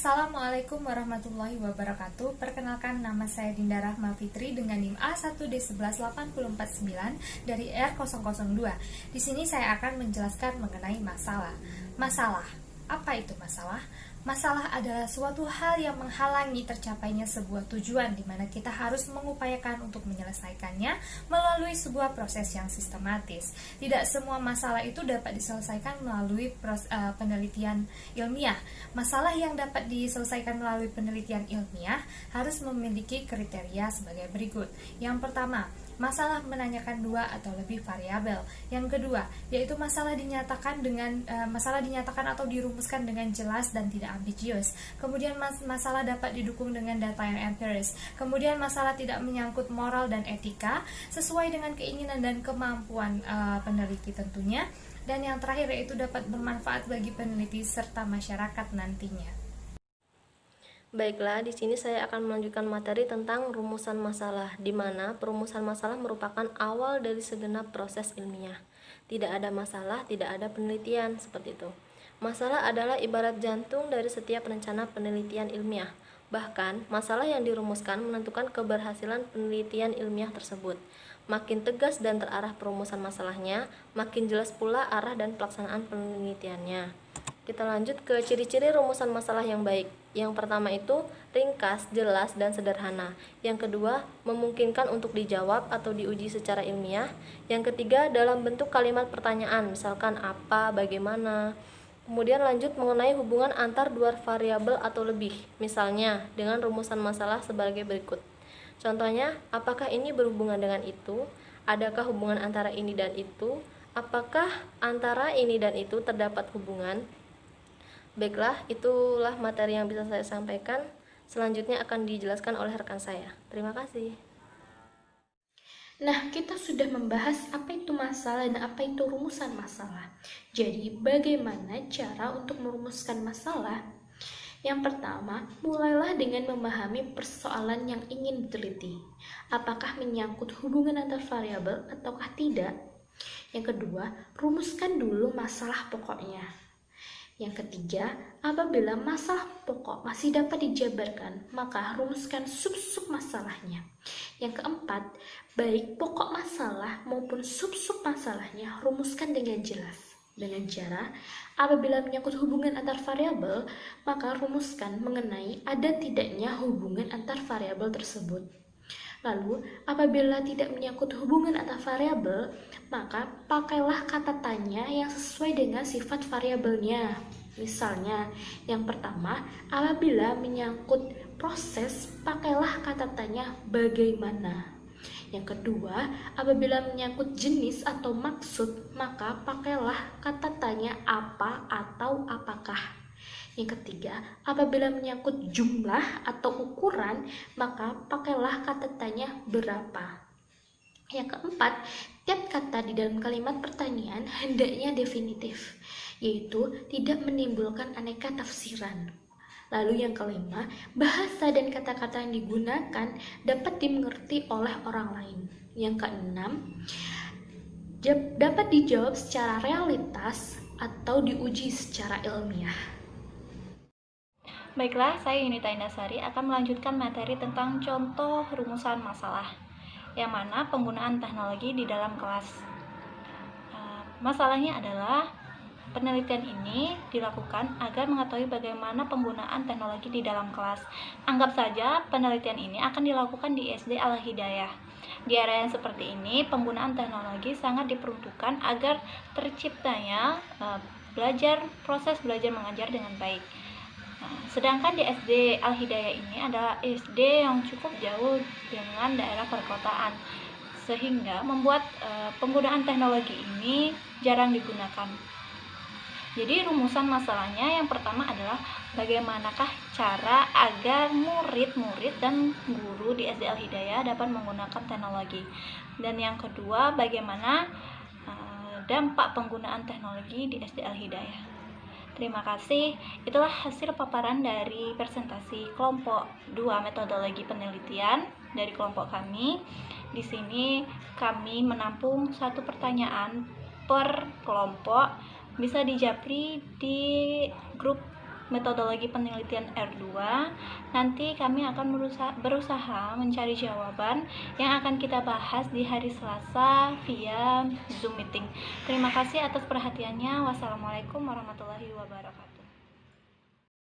Assalamualaikum warahmatullahi wabarakatuh. Perkenalkan, nama saya Dinda Rahma Fitri dengan NIM A1D11849 dari R002. Di sini saya akan menjelaskan mengenai masalah. Masalah, apa itu masalah? Masalah adalah suatu hal yang menghalangi tercapainya sebuah tujuan di mana kita harus mengupayakan untuk menyelesaikannya melalui sebuah proses yang sistematis. Tidak semua masalah itu dapat diselesaikan melalui penelitian ilmiah. Masalah yang dapat diselesaikan melalui penelitian ilmiah harus memiliki kriteria sebagai berikut. Yang pertama, masalah menanyakan dua atau lebih variabel. Yang kedua, yaitu masalah dinyatakan atau dirumuskan dengan jelas dan tidak ambiguous. Kemudian masalah dapat didukung dengan data yang empiris. Kemudian masalah tidak menyangkut moral dan etika sesuai dengan keinginan dan kemampuan peneliti tentunya. Dan yang terakhir yaitu dapat bermanfaat bagi peneliti serta masyarakat nantinya. Baiklah, di sini saya akan melanjutkan materi tentang rumusan masalah, di mana perumusan masalah merupakan awal dari segenap proses ilmiah. Tidak ada masalah, tidak ada penelitian, seperti itu. Masalah adalah ibarat jantung dari setiap rencana penelitian ilmiah. Bahkan, masalah yang dirumuskan menentukan keberhasilan penelitian ilmiah tersebut. Makin tegas dan terarah perumusan masalahnya, makin jelas pula arah dan pelaksanaan penelitiannya. Kita lanjut ke ciri-ciri rumusan masalah yang baik. Yang pertama itu ringkas, jelas, dan sederhana. Yang kedua, memungkinkan untuk dijawab atau diuji secara ilmiah. Yang ketiga, dalam bentuk kalimat pertanyaan, misalkan apa, bagaimana. Kemudian lanjut mengenai hubungan antar dua variabel atau lebih. Misalnya, dengan rumusan masalah sebagai berikut. Contohnya, apakah ini berhubungan dengan itu? Adakah hubungan antara ini dan itu? Apakah antara ini dan itu terdapat hubungan? Baiklah, itulah materi yang bisa saya sampaikan. Selanjutnya akan dijelaskan oleh rekan saya. Terima kasih. Nah, kita sudah membahas apa itu masalah dan apa itu rumusan masalah. Jadi, bagaimana cara untuk merumuskan masalah? Yang pertama, mulailah dengan memahami persoalan yang ingin diteliti. Apakah menyangkut hubungan antar variabel ataukah tidak? Yang kedua, rumuskan dulu masalah pokoknya. Yang ketiga, apabila masalah pokok masih dapat dijabarkan, maka rumuskan sub-sub masalahnya. Yang keempat, baik pokok masalah maupun sub-sub masalahnya rumuskan dengan jelas. Dengan cara, apabila menyangkut hubungan antar variabel, maka rumuskan mengenai ada tidaknya hubungan antar variabel tersebut. Lalu, apabila tidak menyangkut hubungan antar variabel, maka pakailah kata tanya yang sesuai dengan sifat variabelnya. Misalnya, yang pertama, apabila menyangkut proses, pakailah kata tanya bagaimana. Yang kedua, apabila menyangkut jenis atau maksud, maka pakailah kata tanya apa atau apakah. Yang ketiga, apabila menyangkut jumlah atau ukuran, maka pakailah kata tanya berapa. Yang keempat, tiap kata di dalam kalimat pertanyaan hendaknya definitif, yaitu tidak menimbulkan aneka tafsiran. Lalu yang kelima, bahasa dan kata-kata yang digunakan dapat dimengerti oleh orang lain. Yang keenam, dapat dijawab secara realitas atau diuji secara ilmiah. Baiklah, saya Yunita Indasari akan melanjutkan materi tentang contoh rumusan masalah, yang mana penggunaan teknologi di dalam kelas. Masalahnya adalah penelitian ini dilakukan agar mengetahui bagaimana penggunaan teknologi di dalam kelas. Anggap saja penelitian ini akan dilakukan di SD Al-Hidayah. Di era yang seperti ini, penggunaan teknologi sangat diperuntukkan agar terciptanya proses belajar mengajar dengan baik. Sedangkan di SD Al-Hidayah ini adalah SD yang cukup jauh dengan daerah perkotaan, sehingga membuat penggunaan teknologi ini jarang digunakan. Jadi rumusan masalahnya yang pertama adalah bagaimanakah cara agar murid-murid dan guru di SD Al-Hidayah dapat menggunakan teknologi. Dan yang kedua, bagaimana dampak penggunaan teknologi di SD Al-Hidayah. Terima kasih. Itulah hasil paparan dari presentasi kelompok 2 metodologi penelitian dari kelompok kami. Di sini kami menampung satu pertanyaan per kelompok, bisa dijapri di grup metodologi penelitian R2. Nanti kami akan berusaha mencari jawaban yang akan kita bahas di hari Selasa via Zoom meeting. Terima kasih atas perhatiannya. Wassalamualaikum warahmatullahi wabarakatuh.